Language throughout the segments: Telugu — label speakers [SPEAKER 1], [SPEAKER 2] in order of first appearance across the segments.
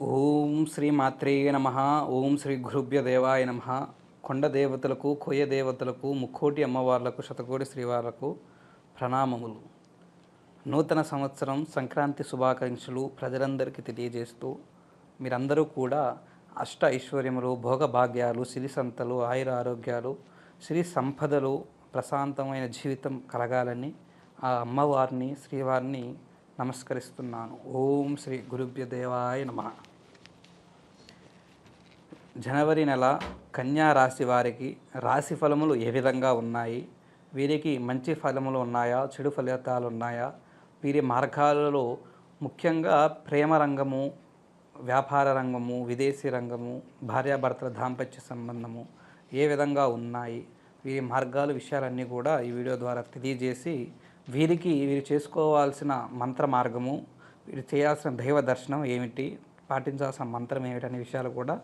[SPEAKER 1] ఓం శ్రీ మాత్రే నమ. ఓం శ్రీ గురుభ్య దేవాయ నమ. కొండ దేవతలకు, కొయ్య దేవతలకు, ముక్కోటి అమ్మవార్లకు, శతకోటి శ్రీవార్లకు ప్రణామములు. నూతన సంవత్సరం సంక్రాంతి శుభాకాంక్షలు ప్రజలందరికీ తెలియజేస్తూ మీరందరూ కూడా అష్ట ఐశ్వర్యములు, భోగభాగ్యాలు, సిరి సంతలు, ఆయుర ఆరోగ్యాలు, శ్రీ సంపదలు, ప్రశాంతమైన జీవితం కలగాలని ఆ అమ్మవారిని, శ్రీవారిని నమస్కరిస్తున్నాను. ఓం శ్రీ గురుభ్య దేవాయ నమ. జనవరి నెల కన్యా రాశి వారికి రాశి ఫలములు ఏ విధంగా ఉన్నాయి, వీరికి మంచి ఫలములు ఉన్నాయా, చెడు ఫలితాలు ఉన్నాయా, వీరి మార్గాలలో ముఖ్యంగా ప్రేమ రంగము, వ్యాపార రంగము, విదేశీ రంగము, భార్యాభర్తల దాంపత్య సంబంధము ఏ విధంగా ఉన్నాయి, వీరి మార్గాలు విషయాలన్నీ కూడా ఈ వీడియో ద్వారా తెలియజేసి వీరు చేసుకోవాల్సిన మంత్ర మార్గము, వీరు చేయాల్సిన దైవ దర్శనం ఏమిటి, పాటించాల్సిన మంత్రం ఏమిటనే విషయాలు కూడా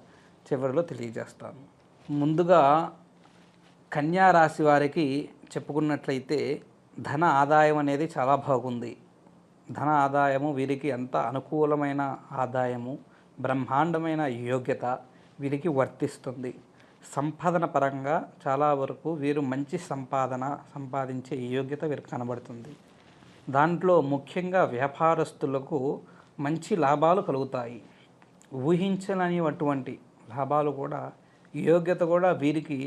[SPEAKER 1] చివరిలో తెలియజేస్తాను. ముందుగా కన్యా రాశి వారికి చెప్పుకున్నట్లయితే ధన ఆదాయం అనేది చాలా బాగుంది. ధన ఆదాయము వీరికి ఎంత అనుకూలమైన ఆదాయము, బ్రహ్మాండమైన యోగ్యత వీరికి వర్తిస్తుంది. సంపాదన పరంగా చాలా వరకు వీరు మంచి సంపాదించే యోగ్యత వీరికి కనబడుతుంది. దాంట్లో ముఖ్యంగా వ్యాపారస్తులకు మంచి లాభాలు కలుగుతాయి. ఊహించలేనిటువంటి లాభాలు కూడా, యోగ్యత కూడా వీరికి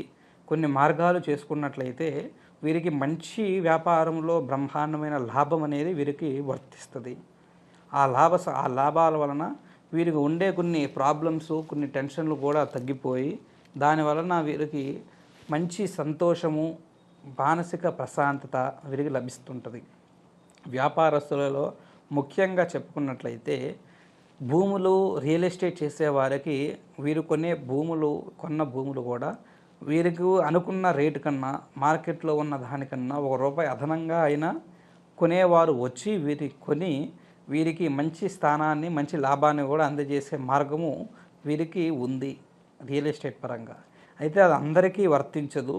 [SPEAKER 1] కొన్ని మార్గాలు చేసుకున్నట్లయితే వీరికి మంచి వ్యాపారంలో బ్రహ్మాండమైన లాభం అనేది వీరికి వర్తిస్తుంది. ఆ లాభాల వలన వీరికి ఉండే కొన్ని ప్రాబ్లమ్స్, కొన్ని టెన్షన్లు కూడా తగ్గిపోయి దాని వలన వీరికి మంచి సంతోషము, మానసిక ప్రశాంతత వీరికి లభిస్తుంటుంది. వ్యాపారస్తులలో ముఖ్యంగా చెప్పుకున్నట్లయితే భూములు, రియల్ ఎస్టేట్ చేసేవారికి వీరు కొన్న భూములు కూడా వీరికి అనుకున్న రేటు కన్నా, మార్కెట్లో ఉన్న దానికన్నా ₹1 అదనంగా అయినా కొనేవారు వచ్చి వీరికి మంచి స్థానాన్ని, మంచి లాభాన్ని కూడా అందజేసే మార్గము వీరికి ఉంది రియల్ ఎస్టేట్ పరంగా. అయితే అది అందరికీ వర్తించదు.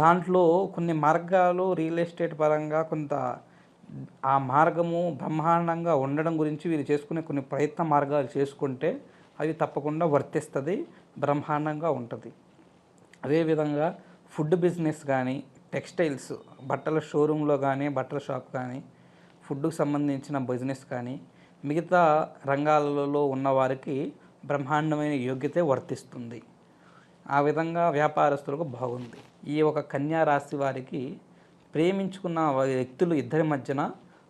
[SPEAKER 1] దాంట్లో కొన్ని మార్గాలు రియల్ ఎస్టేట్ పరంగా కొంత ఆ మార్గము బ్రహ్మాండంగా ఉండడం గురించి వీరు చేసుకునే కొన్ని ప్రయత్న మార్గాలు చేసుకుంటే అవి తప్పకుండా వర్తిస్తుంది, బ్రహ్మాండంగా ఉంటుంది. అదేవిధంగా ఫుడ్ బిజినెస్ కానీ, టెక్స్టైల్స్, బట్టల షోరూంలో కానీ, బట్టల షాప్ కానీ, ఫుడ్కు సంబంధించిన బిజినెస్ కానీ, మిగతా రంగాలలో ఉన్నవారికి బ్రహ్మాండమైన యోగ్యతే వర్తిస్తుంది. ఆ విధంగా వ్యాపారస్తులకు బాగుంది. ఈ ఒక కన్యా రాశి వారికి ప్రేమించుకున్న వ్యక్తులు ఇద్దరి మధ్యన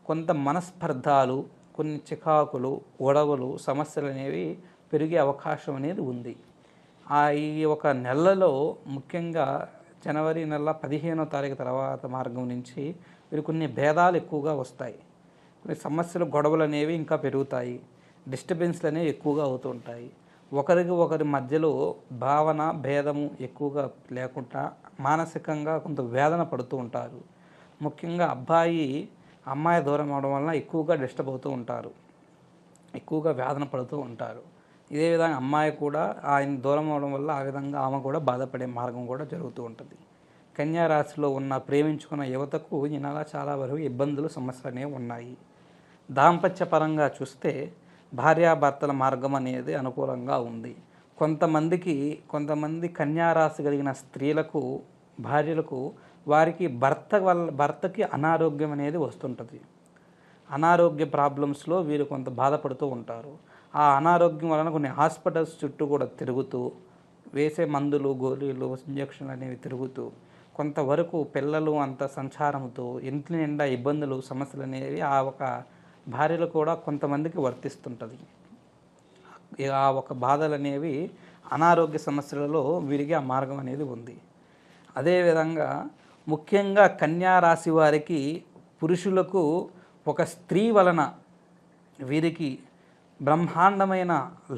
[SPEAKER 1] కొంత మనస్పర్ధాలు, కొన్ని చికాకులు, గొడవలు, సమస్యలు అనేవి పెరిగే అవకాశం అనేది ఉంది. ఈ ఒక నెలలో ముఖ్యంగా జనవరి నెల 15వ తారీఖు తర్వాత మార్గం నుంచి వీరు కొన్ని భేదాలు ఎక్కువగా వస్తాయి. కొన్ని సమస్యలు, గొడవలు అనేవి ఇంకా పెరుగుతాయి. డిస్టర్బెన్స్లు అనేవి ఎక్కువగా అవుతూ ఉంటాయి. ఒకరి మధ్యలో భేదము ఎక్కువగా లేకుండా మానసికంగా కొంత వేదన పడుతూ ఉంటారు. ముఖ్యంగా అమ్మాయి దూరం అవడం వలన ఎక్కువగా డిస్టర్బ్ అవుతూ ఉంటారు, ఎక్కువగా వేదన పడుతూ ఉంటారు. ఇదే విధంగా అమ్మాయి కూడా ఆయన దూరం అవడం వల్ల ఆ విధంగా ఆమె కూడా బాధపడే మార్గం కూడా జరుగుతూ ఉంటుంది. కన్యా రాశిలో ప్రేమించుకున్న యువతకు ఈ నెల చాలా వరకు ఇబ్బందులు, సమస్యలు అనేవి ఉన్నాయి. దాంపత్య పరంగా చూస్తే భార్యాభర్తల మార్గం అనేది అనుకూలంగా ఉంది. కొంతమంది కన్యారాశి కలిగిన స్త్రీలకు, భార్యలకు వారికి భర్తకి అనారోగ్యం అనేది వస్తుంటుంది. అనారోగ్య ప్రాబ్లమ్స్లో వీరు కొంత బాధపడుతూ ఉంటారు. ఆ అనారోగ్యం వలన కొన్ని హాస్పిటల్స్ చుట్టూ కూడా తిరుగుతూ, వేసే మందులు, గోళీలు, ఇంజక్షన్లు అనేవి తిరుగుతూ కొంతవరకు పిల్లలు అంత సంచారంతో ఇంటి నిండా ఇబ్బందులు, సమస్యలు అనేవి ఆ ఒక భార్యలు కూడా కొంతమందికి వర్తిస్తుంటుంది. ఆ ఒక బాధలు అనేవి అనారోగ్య సమస్యలలో వీరికి ఆ మార్గం అనేది ఉంది. అదేవిధంగా ముఖ్యంగా కన్యా రాశి వారికి, పురుషులకు ఒక స్త్రీ వలన వీరికి బ్రహ్మాండమైన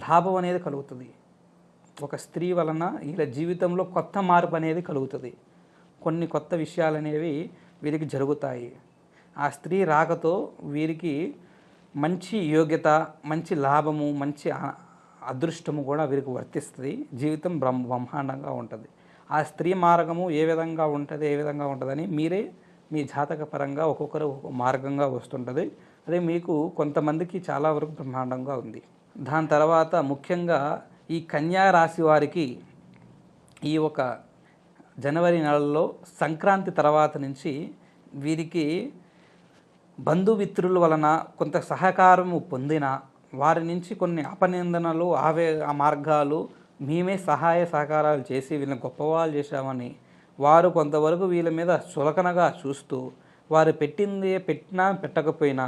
[SPEAKER 1] లాభం అనేది కలుగుతుంది. ఒక స్త్రీ వలన వీళ్ళ జీవితంలో కొత్త మార్పు అనేది కలుగుతుంది. కొన్ని కొత్త విషయాలు అనేవి వీరికి జరుగుతాయి. ఆ స్త్రీ రాకతో వీరికి మంచి యోగ్యత, మంచి లాభము, మంచి అదృష్టము కూడా వీరికి వర్తిస్తుంది. జీవితం బ్రహ్మాండంగా ఉంటుంది. ఆ స్త్రీ మార్గము ఏ విధంగా ఉంటుందని మీరే మీ జాతక పరంగా ఒక్కొక్కరు మార్గంగా వస్తుంటుంది. అదే మీకు కొంతమందికి చాలా వరకు బ్రహ్మాండంగా ఉంది. దాని తర్వాత ముఖ్యంగా ఈ కన్యా రాశి వారికి ఈ ఒక జనవరి నెలలో సంక్రాంతి తర్వాత నుంచి వీరికి బంధుమిత్రుల వలన కొంత సహకారము పొందిన వారి నుంచి కొన్ని అపనిందనలు ఆ మార్గాలు మేమే సహాయ సహకారాలు చేసి వీళ్ళని గొప్పవాళ్ళు చేశామని వారు కొంతవరకు వీళ్ళ మీద చులకనగా చూస్తూ వారు పెట్టినా పెట్టకపోయినా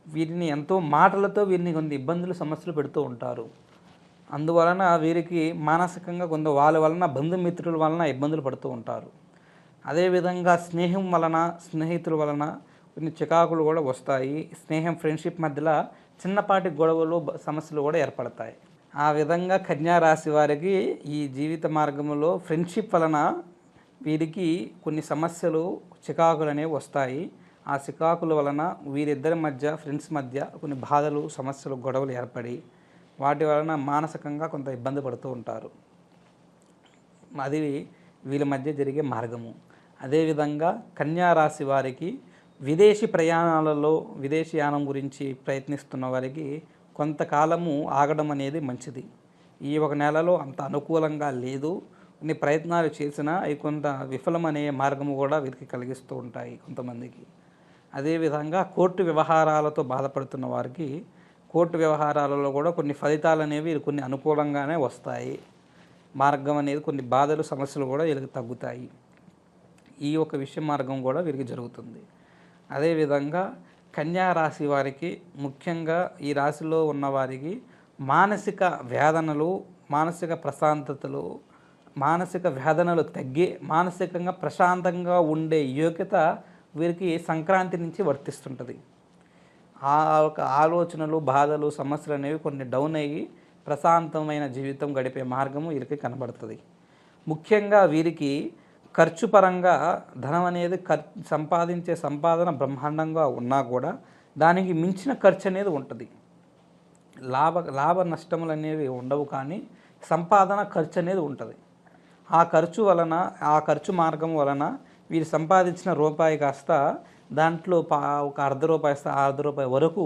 [SPEAKER 1] వీరిని ఎంతో మాటలతో వీరిని కొన్ని ఇబ్బందులు సమస్యలు పెడుతూ ఉంటారు. అందువలన వీరికి మానసికంగా కొంత వాళ్ళ వలన బంధుమిత్రుల వలన ఇబ్బందులు పడుతూ ఉంటారు. అదేవిధంగా స్నేహం వలన స్నేహితుల వలన కొన్ని చికాకులు కూడా వస్తాయి. స్నేహం ఫ్రెండ్షిప్ మధ్యలో చిన్నపాటి గొడవలు సమస్యలు కూడా ఏర్పడతాయి. ఆ విధంగా కన్యా రాశి వారికి ఈ జీవిత మార్గంలో ఫ్రెండ్షిప్ వలన వీరికి కొన్ని సమస్యలు చికాకులు అనేవి వస్తాయి. ఆ చికాకుల వలన వీరిద్దరి మధ్య ఫ్రెండ్స్ మధ్య కొన్ని బాధలు సమస్యలు గొడవలు ఏర్పడి వాటి వలన మానసికంగా కొంత ఇబ్బంది పడుతూ ఉంటారు. అది వీళ్ళ మధ్య జరిగే మార్గము. అదేవిధంగా కన్యా రాశి వారికి విదేశీ ప్రయాణాలలో విదేశీయానం గురించి ప్రయత్నిస్తున్న వారికి కొంతకాలము ఆగడం అనేది మంచిది. ఈ ఒక నెలలో అంత అనుకూలంగా లేదు. కొన్ని ప్రయత్నాలు చేసినా అవి కొంత విఫలమనే మార్గము కూడా వీరికి కలిగిస్తూ ఉంటాయి కొంతమందికి. అదేవిధంగా కోర్టు వ్యవహారాలతో బాధపడుతున్న వారికి కోర్టు వ్యవహారాలలో కూడా కొన్ని ఫలితాలు అనేవి కొన్ని అనుకూలంగానే వస్తాయి. మార్గం అనేది కొన్ని బాధలు సమస్యలు కూడా వీళ్ళకి తగ్గుతాయి. ఈ ఒక విషయ మార్గం కూడా వీరికి జరుగుతుంది. అదేవిధంగా కన్యా రాశి వారికి ముఖ్యంగా ఈ రాశిలో ఉన్నవారికి మానసిక వేదనలు మానసిక ప్రశాంతతలు మానసిక వేదనలు తగ్గి మానసికంగా ప్రశాంతంగా ఉండే యోగ్యత వీరికి సంక్రాంతి నుంచి వర్తిస్తుంటుంది. ఆ ఒక ఆలోచనలు బాధలు సమస్యలు అనేవి కొన్ని డౌన్ అయ్యి ప్రశాంతమైన జీవితం గడిపే మార్గము వీరికి కనబడుతుంది. ముఖ్యంగా వీరికి ఖర్చు పరంగా ధనం అనేది సంపాదించే సంపాదన బ్రహ్మాండంగా ఉన్నా కూడా దానికి మించిన ఖర్చు అనేది ఉంటుంది. లాభ నష్టములు అనేవి ఉండవు, కానీ సంపాదన ఖర్చు అనేది ఉంటుంది. ఆ ఖర్చు మార్గం వలన వీరు సంపాదించిన రూపాయి కాస్త దాంట్లో ఒక ₹1.5 వరకు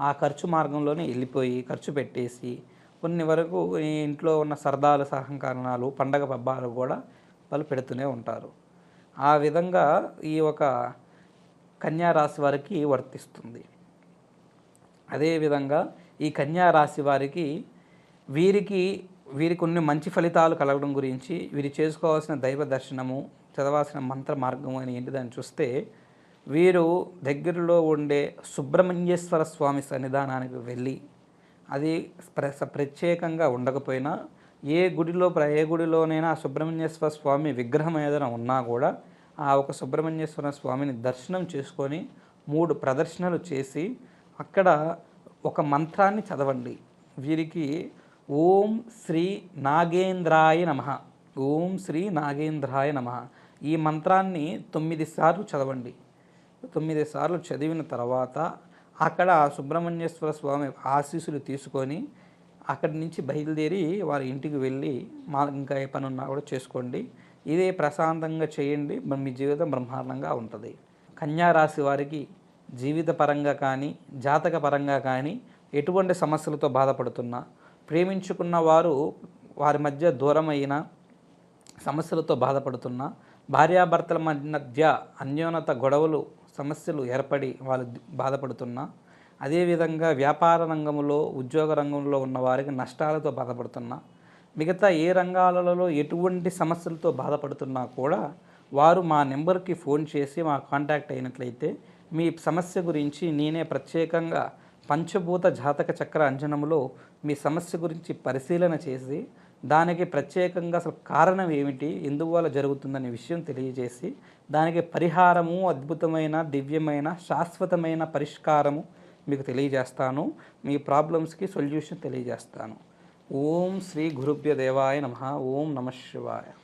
[SPEAKER 1] ఆ ఖర్చు మార్గంలోనే వెళ్ళిపోయి ఖర్చు పెట్టేసి కొన్ని వరకు ఈ ఇంట్లో ఉన్న సరదాలు సహకారణాలు పండగ పబ్బాలు కూడా వాళ్ళు పెడుతూనే ఉంటారు. ఆ విధంగా ఈ ఒక కన్యా రాశి వారికి వర్తిస్తుంది. అదేవిధంగా ఈ కన్యా రాశి వారికి వీరికి కొన్ని మంచి ఫలితాలు కలగడం గురించి వీరు చేసుకోవాల్సిన దైవ దర్శనము చదవాల్సిన మంత్ర మార్గము అని ఏంటిదని చూస్తే వీరు దగ్గరలో ఉండే సుబ్రహ్మణ్యేశ్వర స్వామి సన్నిధానానికి వెళ్ళి అది ప్రత్యేకంగా ఉండకపోయినా ఏ గుడిలోనైనా సుబ్రహ్మణ్యేశ్వర స్వామి విగ్రహం ఏదైనా ఉన్నా కూడా ఆ ఒక సుబ్రహ్మణ్యేశ్వర స్వామిని దర్శనం చేసుకొని 3 ప్రదర్శనలు చేసి అక్కడ ఒక మంత్రాన్ని చదవండి. వీరికి ఓం శ్రీ నాగేంద్రాయ నమః, ఓం శ్రీ నాగేంద్రాయ నమః ఈ మంత్రాన్ని 9 సార్లు చదవండి. 9 సార్లు చదివిన తర్వాత అక్కడ సుబ్రహ్మణ్యేశ్వర స్వామి ఆశీస్సులు తీసుకొని అక్కడి నుంచి బయలుదేరి వారి ఇంటికి వెళ్ళి ఇంకా ఏ పని ఉన్నా కూడా చేసుకోండి. ఇదే ప్రశాంతంగా చేయండి, మీ జీవితం బ్రహ్మాండంగా ఉంటుంది. కన్యా రాశి వారికి జీవిత పరంగా కానీ జాతక పరంగా కానీ ఎటువంటి సమస్యలతో బాధపడుతున్నా, ప్రేమించుకున్న వారి మధ్య దూరమైన సమస్యలతో బాధపడుతున్నా, భార్యాభర్తల మధ్య అన్యోన్యత గొడవలు సమస్యలు ఏర్పడి వాళ్ళు బాధపడుతున్నా, అదేవిధంగా వ్యాపార రంగంలో ఉద్యోగ రంగంలో ఉన్న వారికి నష్టాలతో బాధపడుతున్నా, మిగతా ఏ రంగాలలో ఎటువంటి సమస్యలతో బాధపడుతున్నా కూడా వారు మా నెంబర్కి ఫోన్ చేసి మా కాంటాక్ట్ అయినట్లయితే మీ సమస్య గురించి నేనే ప్రత్యేకంగా పంచభూత జాతక చక్ర అంజనములో మీ సమస్య గురించి పరిశీలన చేసి దానికి ప్రత్యేకంగా అసలు కారణం ఏమిటి, ఎందువల్ల జరుగుతుందనే విషయం తెలియజేసి దానికి పరిహారము అద్భుతమైన దివ్యమైన శాశ్వతమైన పరిష్కారము మీకు తెలియజేస్తాను. మీ ప్రాబ్లమ్స్కి సొల్యూషన్ తెలియజేస్తాను. ఓం శ్రీ గురుభ్య దేవాయ నమః. ఓం నమః శివాయ.